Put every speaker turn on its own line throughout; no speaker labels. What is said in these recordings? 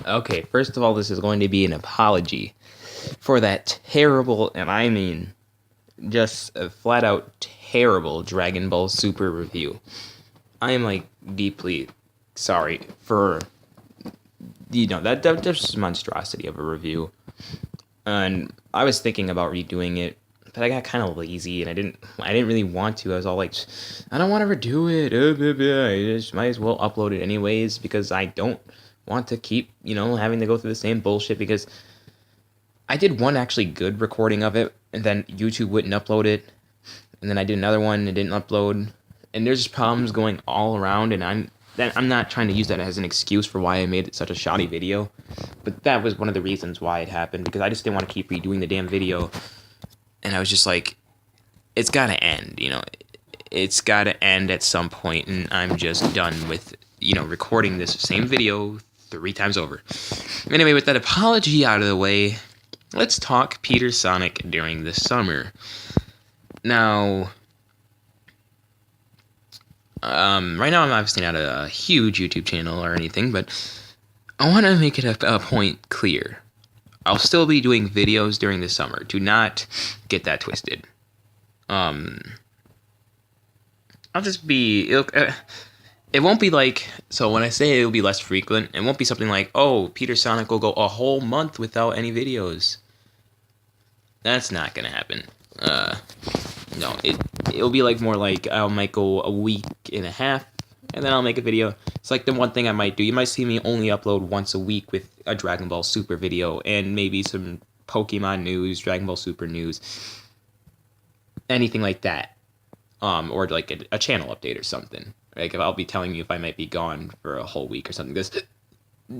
Okay, first of all, this is going to be an apology for that terrible, and I mean just a flat out terrible Dragon Ball Super review. I am like deeply sorry for that just monstrosity of a review. And I was thinking about redoing it, but I got kind of lazy and I didn't really want to. I was all like, I don't want to redo it. I just might as well upload it anyways because I don't want to keep having to go through the same bullshit. Because I did one actually good recording of it, and then YouTube wouldn't upload it, and then I did another one and it didn't upload, and there's just problems going all around. And I'm not trying to use that as an excuse for why I made it such a shoddy video, but that was one of the reasons why it happened, because I just didn't want to keep redoing the damn video. And I was just like, it's gotta end, it's gotta end at some point, and I'm just done with recording this same video 3 times over. Anyway, with that apology out of the way, let's talk Peter Sonic during the summer. Now, right now I'm obviously not a huge YouTube channel or anything, but I want to make it a point clear. I'll still be doing videos during the summer. Do not get that twisted. I'll just be... It won't be like... So when I say it'll be less frequent, it won't be something like, oh, Peter Sonic will go a whole month without any videos. That's not going to happen. No, it'll be like more like I might go a week and a half, and then I'll make a video. It's like the one thing I might do. You might see me only upload once a week with a Dragon Ball Super video and maybe some Pokemon news, Dragon Ball Super news, anything like that. Or like a channel update or something. Like, if I'll be telling you if I might be gone for a whole week or something. Because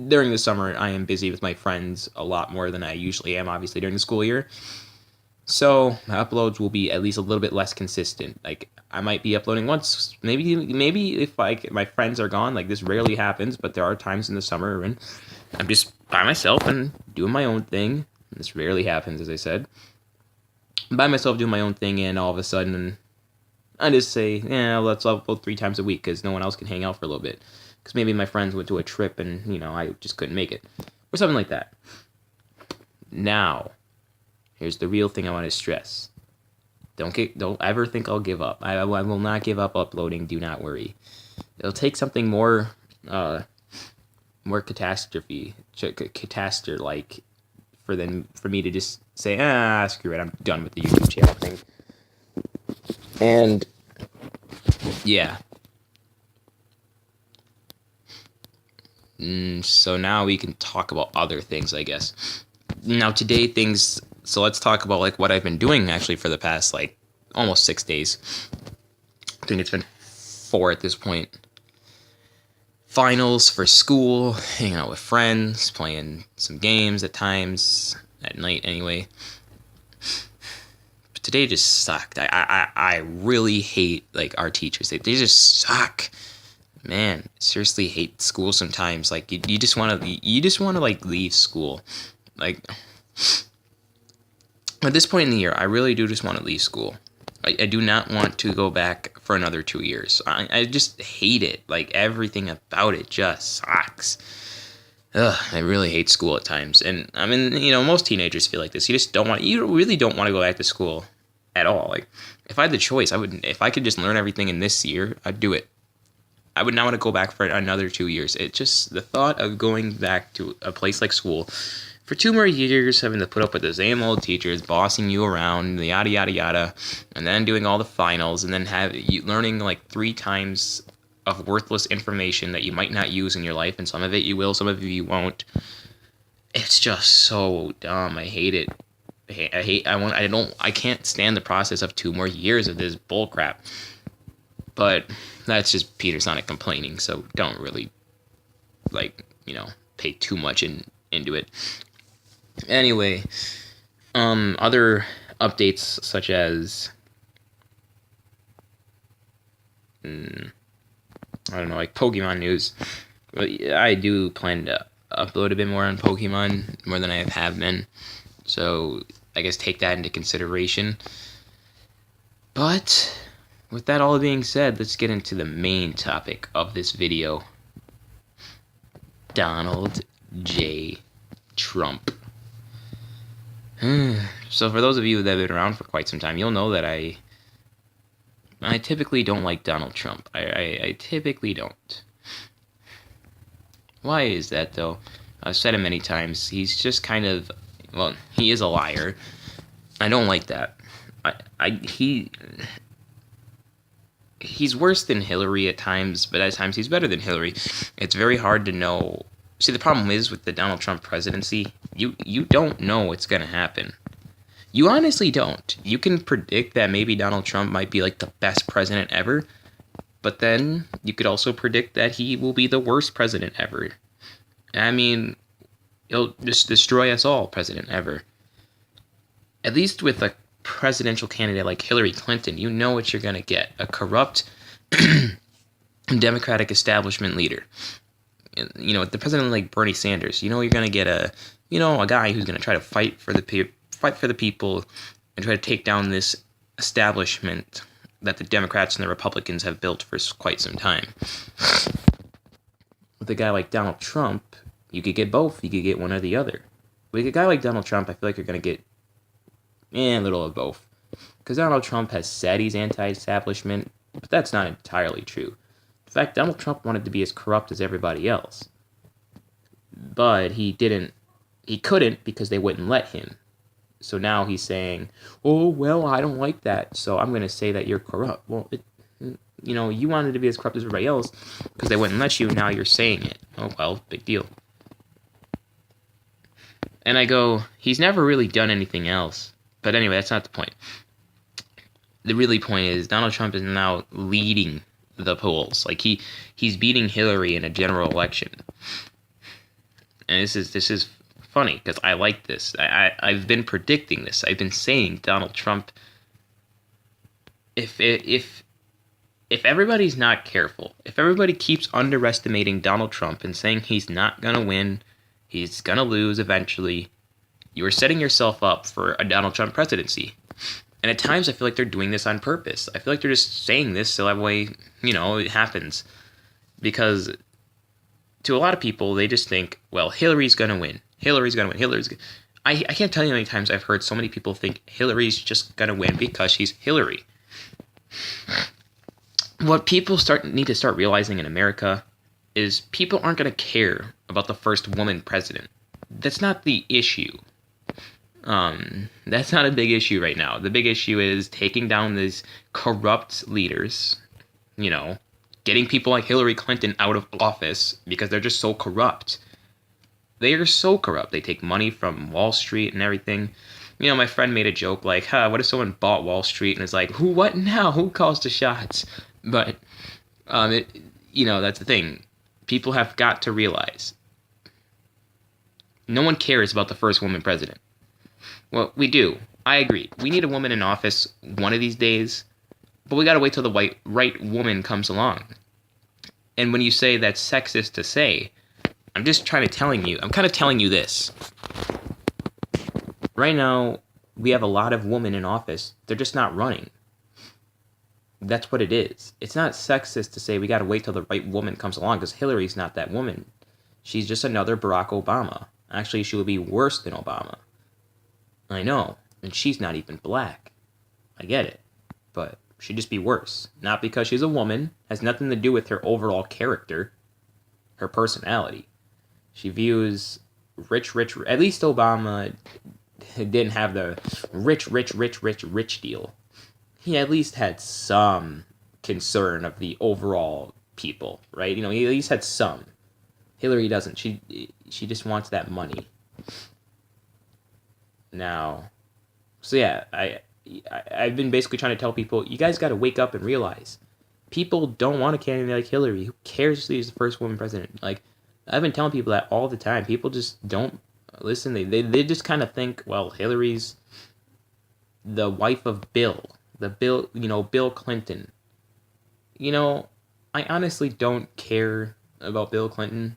during the summer, I am busy with my friends a lot more than I usually am, obviously, during the school year. So my uploads will be at least a little bit less consistent. Like, I might be uploading once, maybe if my friends are gone. Like, this rarely happens, but there are times in the summer when I'm just by myself and doing my own thing. This rarely happens, as I said. By myself doing my own thing, and all of a sudden I just say, yeah, let's upload 3 times a week because no one else can hang out for a little bit. Because maybe my friends went to a trip and I just couldn't make it, or something like that. Now, here's the real thing I want to stress. Don't ever think I'll give up. I will not give up uploading. Do not worry. It'll take something more catastrophe-like for me to just say, screw it, I'm done with the YouTube channel thing. And yeah. So now we can talk about other things, I guess. Now so let's talk about like what I've been doing actually for the past like almost 6 days. I think it's been 4 at this point. Finals for school, hanging out with friends, playing some games at times, at night anyway. But today just sucked. I really hate like our teachers. They just suck. Man, seriously hate school sometimes. Like you just want to like leave school. Like at this point in the year, I really do just want to leave school. I do not want to go back for another 2 years. I just hate it. Like, everything about it just sucks. I really hate school at times. And, I mean, most teenagers feel like this. You really don't want to go back to school at all. Like, if I had the choice, if I could just learn everything in this year, I'd do it. I would not want to go back for another 2 years. It just, the thought of going back to a place like school for 2 more years, having to put up with the same old teachers bossing you around, yada yada yada, and then doing all the finals, and then learning like 3 times of worthless information that you might not use in your life, and some of it you will, some of it you won't. It's just so dumb. I hate it. I can't stand the process of 2 more years of this bullcrap. But that's just Peter Sonic complaining, so don't really pay too much into it. Anyway, other updates such as I don't know, like Pokemon news. I do plan to upload a bit more on Pokemon, more than I have been. So I guess take that into consideration. But with that all being said, let's get into the main topic of this video. Donald J. Trump. So for those of you that have been around for quite some time, you'll know that I typically don't like Donald Trump. I typically don't. Why is that, though? I've said it many times. He's just kind of, well, he is a liar. I don't like that. He's worse than Hillary at times, but at times he's better than Hillary. It's very hard to know. See, the problem is with the Donald Trump presidency, you don't know what's going to happen. You honestly don't. You can predict that maybe Donald Trump might be like the best president ever, but then you could also predict that he will be the worst president ever. I mean, he'll just destroy us all, president ever. At least with a presidential candidate like Hillary Clinton, you know what you're going to get. A corrupt Democratic establishment leader. You know, the president like Bernie Sanders, you know you're going to get a guy who's going to try to fight for the people and try to take down this establishment that the Democrats and the Republicans have built for quite some time. With a guy like Donald Trump, you could get both. You could get one or the other. With a guy like Donald Trump, I feel like you're going to get a little of both. Because Donald Trump has said he's anti-establishment, but that's not entirely true. In fact, Donald Trump wanted to be as corrupt as everybody else. But he couldn't because they wouldn't let him. So now he's saying, oh, well, I don't like that, so I'm going to say that you're corrupt. Well, you wanted to be as corrupt as everybody else because they wouldn't let you, now you're saying it. Oh, well, big deal. And I go, he's never really done anything else. But anyway, that's not the point. The really point is Donald Trump is now leading the polls. Like he's beating Hillary in a general election. And this is funny because I like this. I've been predicting this. I've been saying Donald Trump. If everybody's not careful, if everybody keeps underestimating Donald Trump and saying he's not gonna win, he's gonna lose eventually, you are setting yourself up for a Donald Trump presidency. And at times I feel like they're doing this on purpose. I feel like they're just saying this so that way, it happens. Because to a lot of people, they just think, well, Hillary's going to win. Hillary's going to win. I can't tell you how many times I've heard so many people think Hillary's just going to win because she's Hillary. What people need to start realizing in America is people aren't going to care about the first woman president. That's not the issue. That's not a big issue right now. The big issue is taking down these corrupt leaders, getting people like Hillary Clinton out of office because they're just so corrupt. They are so corrupt. They take money from Wall Street and everything. My friend made a joke like, what if someone bought Wall Street and is like, what now? Who calls the shots? But, that's the thing. People have got to realize no one cares about the first woman president. Well, we do. I agree. We need a woman in office one of these days, but we gotta wait till the right woman comes along. And when you say that's sexist to say, I'm kind of telling you this. Right now, we have a lot of women in office. They're just not running. That's what it is. It's not sexist to say we gotta wait till the right woman comes along, because Hillary's not that woman. She's just another Barack Obama. Actually, she would be worse than Obama. I know, and she's not even black. I get it, but she'd just be worse. Not because she's a woman, has nothing to do with her overall character, her personality. She views rich, at least Obama didn't have the rich deal. He at least had some concern of the overall people, right? He at least had some. Hillary doesn't. She just wants that money. Now, so yeah, I've been basically trying to tell people, you guys got to wake up and realize people don't want a candidate like Hillary. Who cares if she's the first woman president? Like, I've been telling people that all the time. People just don't listen. They just kind of think, well, Hillary's the wife of Bill Clinton. I honestly don't care about Bill Clinton.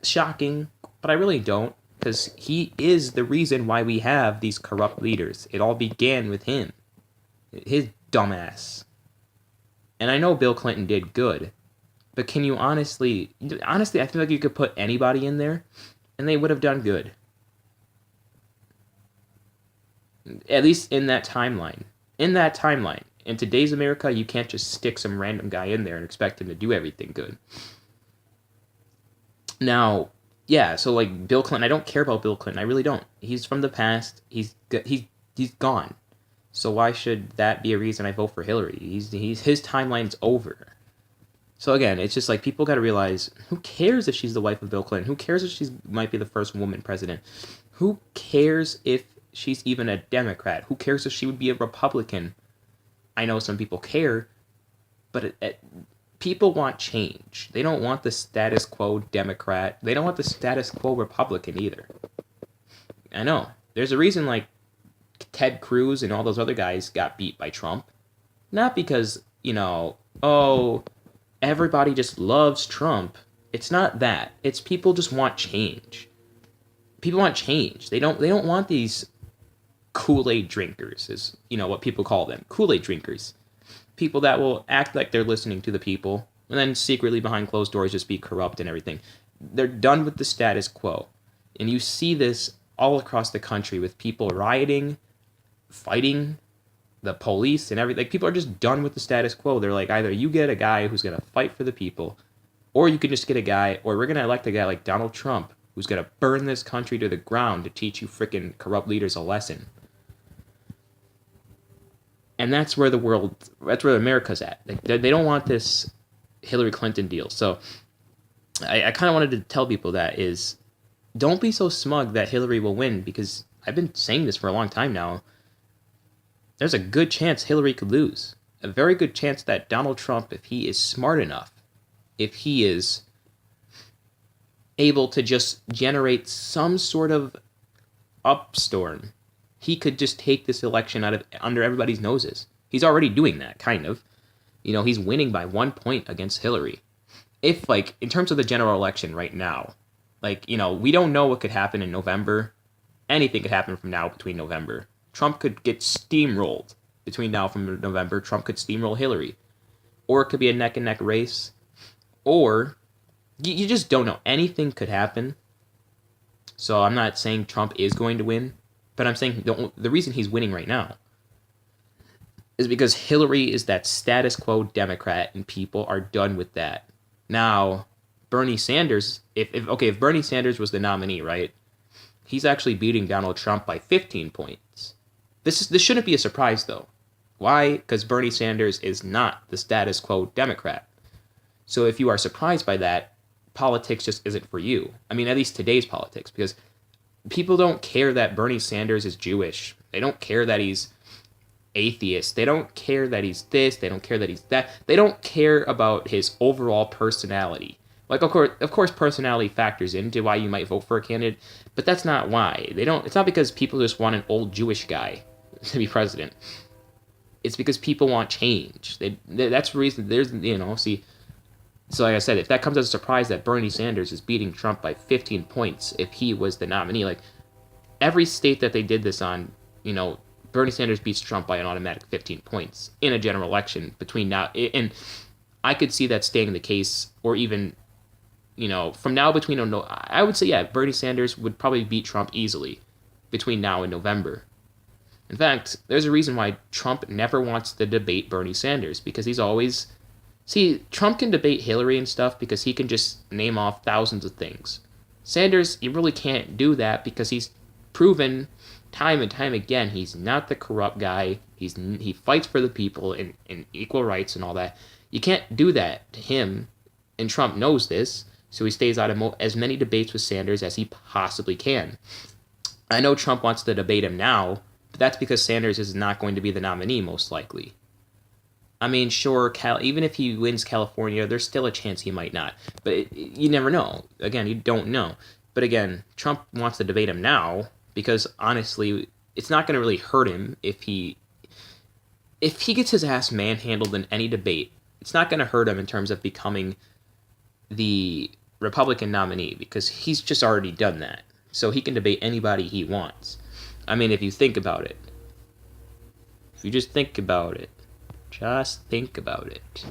Shocking, but I really don't. Because he is the reason why we have these corrupt leaders. It all began with him. His dumbass. And I know Bill Clinton did good. But can you honestly, I feel like you could put anybody in there and they would have done good. At least in that timeline. In that timeline. In today's America, you can't just stick some random guy in there and expect him to do everything good. Now, yeah, so like Bill Clinton, I don't care about Bill Clinton. I really don't. He's from the past. He's gone. So why should that be a reason I vote for Hillary? His timeline's over. So again, it's just like people got to realize, who cares if she's the wife of Bill Clinton? Who cares if she might be the first woman president? Who cares if she's even a Democrat? Who cares if she would be a Republican? I know some people care, but people want change. They don't want the status quo Democrat. They don't want the status quo Republican either. I know. There's a reason like Ted Cruz and all those other guys got beat by Trump. Not because, everybody just loves Trump. It's not that. It's people just want change. People want change. They don't want these Kool-Aid drinkers, is what people call them. Kool-Aid drinkers. People that will act like they're listening to the people and then secretly behind closed doors just be corrupt and everything. They're done with the status quo. And you see this all across the country with people rioting, fighting the police and everything. Like, people are just done with the status quo. They're like, either you get a guy who's going to fight for the people, or you can just get a guy, or we're going to elect a guy like Donald Trump who's going to burn this country to the ground to teach you freaking corrupt leaders a lesson. And that's where America's at. They don't want this Hillary Clinton deal. So I kind of wanted to tell people that is, don't be so smug that Hillary will win, because I've been saying this for a long time now. There's a good chance Hillary could lose. A very good chance that Donald Trump, if he is smart enough, if he is able to just generate some sort of upstorm, he could just take this election under everybody's noses. He's already doing that, kind of. He's winning by 1 point against Hillary. If, in terms of the general election right now, we don't know what could happen in November. Anything could happen from now between November. Trump could get steamrolled between now and November. Trump could steamroll Hillary. Or it could be a neck-and-neck race. Or, you just don't know. Anything could happen. So I'm not saying Trump is going to win. But I'm saying the reason he's winning right now is because Hillary is that status quo Democrat, and people are done with that. Now, Bernie Sanders, if Bernie Sanders was the nominee, right? He's actually beating Donald Trump by 15 points. This shouldn't be a surprise, though. Why? Because Bernie Sanders is not the status quo Democrat. So if you are surprised by that, politics just isn't for you. I mean, at least today's politics, because people don't care that Bernie Sanders is Jewish. They don't care that he's atheist. They don't care that he's this. They don't care that he's that. They don't care about his overall personality. Of course, personality factors into why you might vote for a candidate, but that's not why. It's not because people just want an old Jewish guy to be president. It's because people want change. That's the reason. So like I said, if that comes as a surprise that Bernie Sanders is beating Trump by 15 points if he was the nominee, every state that they did this on, Bernie Sanders beats Trump by an automatic 15 points in a general election between now, and I could see that staying the case, or even, from now between, I would say, yeah, Bernie Sanders would probably beat Trump easily between now and November. In fact, there's a reason why Trump never wants to debate Bernie Sanders, because he's always... See, Trump can debate Hillary and stuff because he can just name off thousands of things. Sanders, you really can't do that because he's proven time and time again he's not the corrupt guy. He fights for the people and equal rights and all that. You can't do that to him, and Trump knows this, so he stays out of as many debates with Sanders as he possibly can. I know Trump wants to debate him now, but that's because Sanders is not going to be the nominee, most likely. I mean, sure, even if he wins California, there's still a chance he might not. But you never know. Again, you don't know. But again, Trump wants to debate him now because, honestly, it's not going to really hurt him if he gets his ass manhandled in any debate. It's not going to hurt him in terms of becoming the Republican nominee because he's just already done that. So he can debate anybody he wants. I mean, if you think about it. If you just think about it. Just think about it.